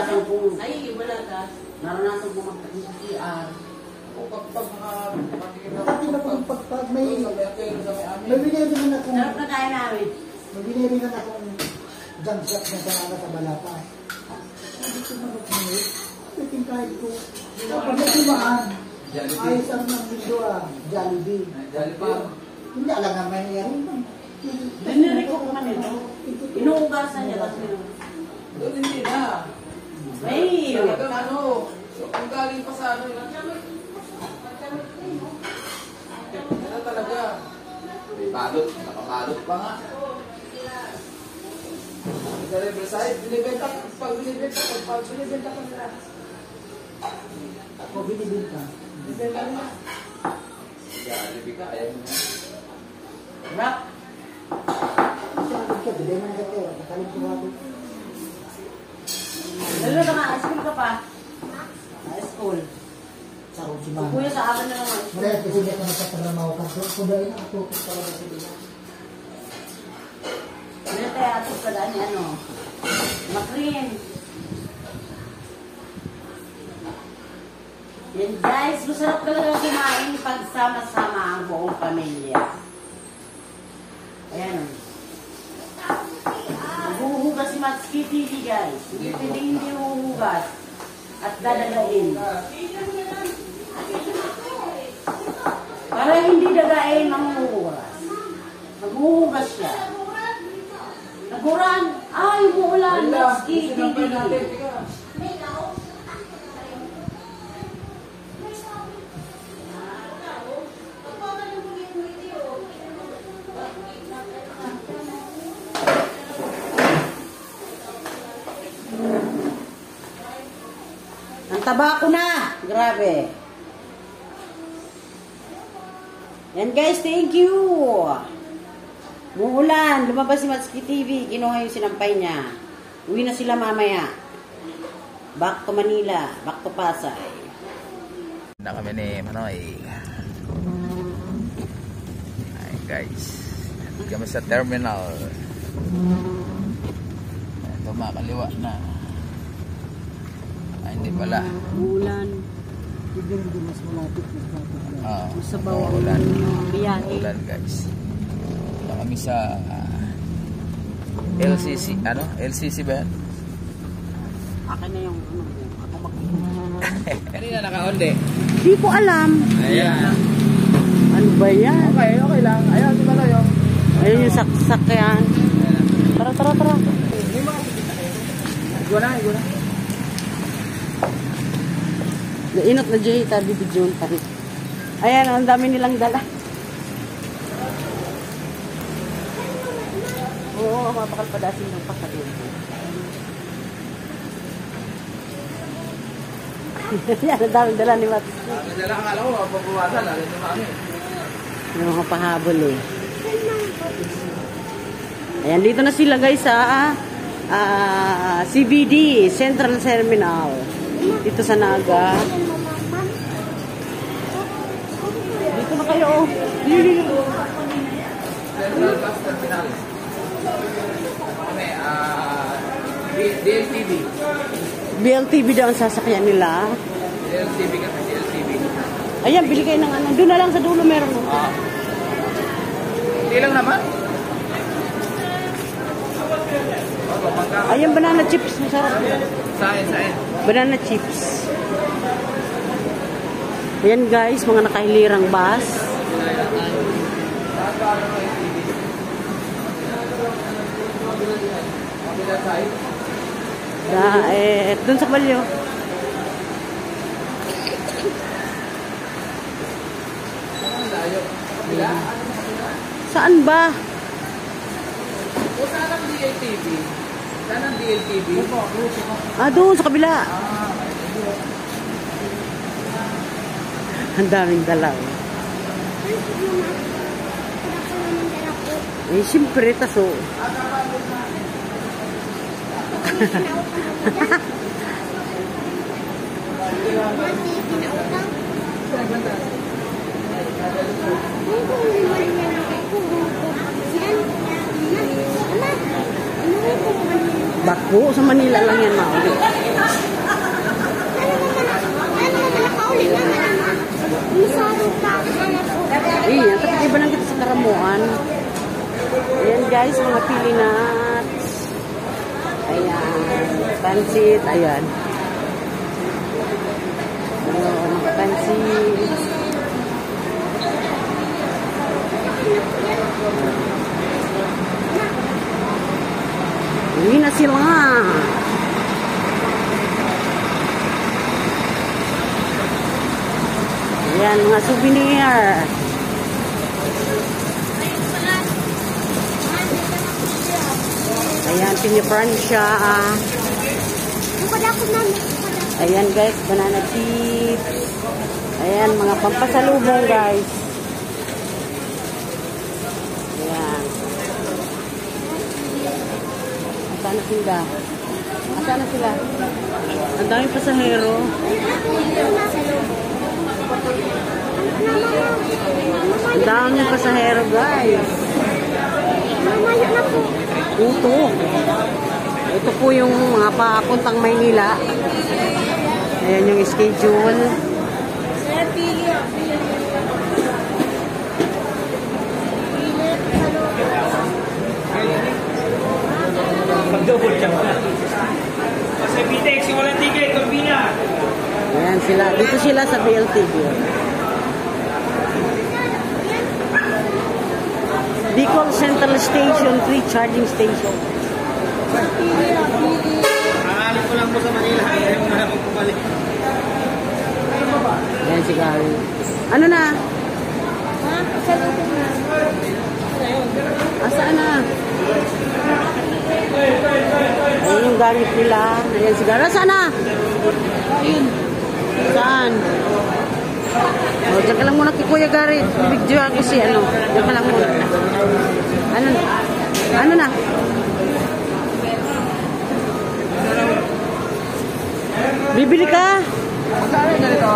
naranasan kong Ay, wala ka. naranasan kong magtakbo sa CR. O pag mga matikim na Dati na pag may sa may apelo sa may amin. may binili naman akong Sarap na tayo namin. may binili naman akong jump shot na banana sa balata. Hindi ko manok-manok. Piting kahit ko. Kapag nagsimaan, Jollibee. ayos ang ng video Jollibee. Jollibee. Hindi alam nga may nangyari. Diniri ko kung ano. Inuugasan niya kasi. Doon hindi na. May Talagang ano. So, kung galing pa sa ano. Ano talaga. May balot. Nakabalot pa nga. Sa Riverside, binibenta pag binibenta ka nila. Ako binibenta. Binibenta nila. Jollibee ka, ayaw mo na. Rap. Sabi ko, bigay mo na kayo. Kakalim ko ako. Lalo na nga, high school ka pa. High school. Sa si Mama. Kuya sa akin na lang high school. Marami kasi hindi ako nagtatrabaho ka. Kung dahil na ako, talaga sa dila. Ano tayo atos ka daan ni ano? Makrin. Yan guys, masarap talaga kumain pag sama-sama ang buong pamilya. Ayan. Maghuhugas si Matsuki TV guys. Hindi pwedeng hindi huhugas. At dadagain. Para hindi dagain ang huhugas. Maghuhugas siya. Naguran. Ay, umuulan. Matsuki TV. Ang taba ko na. Grabe. Yan guys, thank you. Muulan. Lumabas si Matsuki TV. Kinuha yung sinampay niya. Uwi na sila mamaya. Back to Manila. Back to Pasay. Na kami ni Manoy. Ay guys. Nandito kami sa terminal. Ito makaliwa na. Ay hindi pala. Uulan. Hindi mas malapit na traffic. Masabaw ang Ulan. biyahe. Ulan guys. Ito kami sa LCC. Ano? LCC ba yan? Akin na yung ano. Ako mag... Kanina naka-onde. Di ko alam. Ayan. Ano ba yan? Okay, okay lang. Ayan, di ba tayo? Ayun yung saksak yan. Tara, tara, tara. May mga ticket na kayo. Igo na, igo na. Nainot na Jay, tabi di June pa rin. Ayan, ang dami nilang dala. Oo, mapakal-padasin ng pakadin. Yan, ang dami dala ni Matis. Dala ang alam ko, mapapawasan. Alin yung mami. Yung mga pahabol eh. Ayan, dito na sila guys sa CBD, Central Terminal. Dito sa Naga. Dito na kayo. Central Bus Terminal. Kami, DLTV. BLTV daw ang sasakyan nila. DLTV kami, DLTV. Ayan, bili kayo ng ano. Doon na lang sa dulo meron. Hindi lang naman. Ayan, banana chips. Masarap. Saan? Banana chips. Ayan guys, mga nakahilirang bus. Doon sa Balyo. Saan ba? O saan ang DLTV? Saan ang DLTV? Doon sa kabila. Ang daming dalaw. Eh, siyempre, taso. Bako, sa Manila lang yan mauli. Ayan, tapos iba lang kita sa karamuan. Ayan guys, mga pili nuts. Ayan, pansit, ayan. Ano, mga pansit. Uwi na sila. Ayan, mga souvenir. Ayan, Pinipransya. Ayan guys, banana chips. Ayan, mga pampasalubong guys. Ayan. Asaan na sila? Asaan na sila? Ang daming pasahero. Ang daming pasahero guys. Ito po yung mga papuntang Maynila. Ayan yung schedule. Mag-double jump na. Kasi Pitex, yung walang ticket, kumbina. Ayan sila. Dito sila sa BLTV. Bicol Central Station, free charging station. Aangalip ko lang po sa Manila. Ayaw mo na akong pumalik. Ayan si Gary. Ano na? Asaan na? Ayan yung gamit nila. Ayan si Gary. Asaan na? Ayun. Saan? O, dyan ka lang muna kay Kuya Gary. Video ako si ano. Dyan ka lang muna. Ano na? Ano na? Bibili ka? Magkano yung ganito?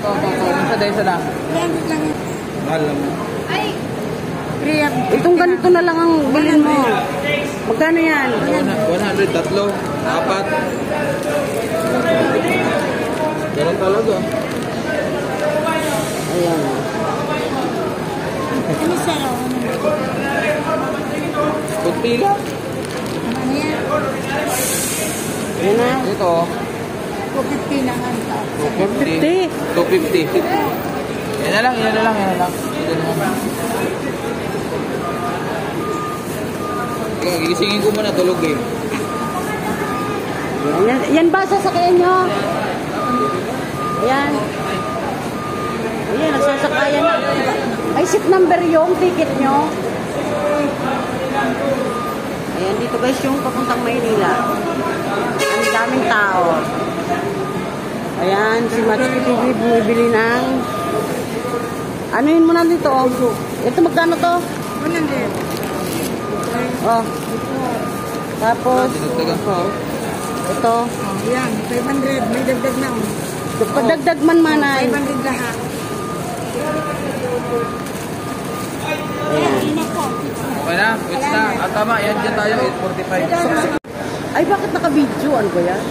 Ito. Isa lang. Mahal lang. Itong ganito na lang ang bilhin mo. Magkano yan? 100, tatlo, apat. Ganun talaga. Ayan. Kunti lang. Ayan na. Ito. 50. 250. Yan na lang. Ito naman. Okay, gigisingin ko muna, tulog eh. Yan ba sasakayan nyo? Ayan. Ayan, nagsasakayan na. May seat number yung ticket nyo. Ayan, dito guys yung papuntang Maynila. Ang daming tao. Ayan, si Matsuki TV bumibili ng... Ano yun muna dito? Oh. Ito magkano to? 100. Oh. Tapos, ito. Yan, 500. May dagdag na. Padagdag man manay. 500 lahat. Okay na? Wait na. Tama, yan dyan tayo, 8:45. Ay, bakit naka-video? Ano ba yan?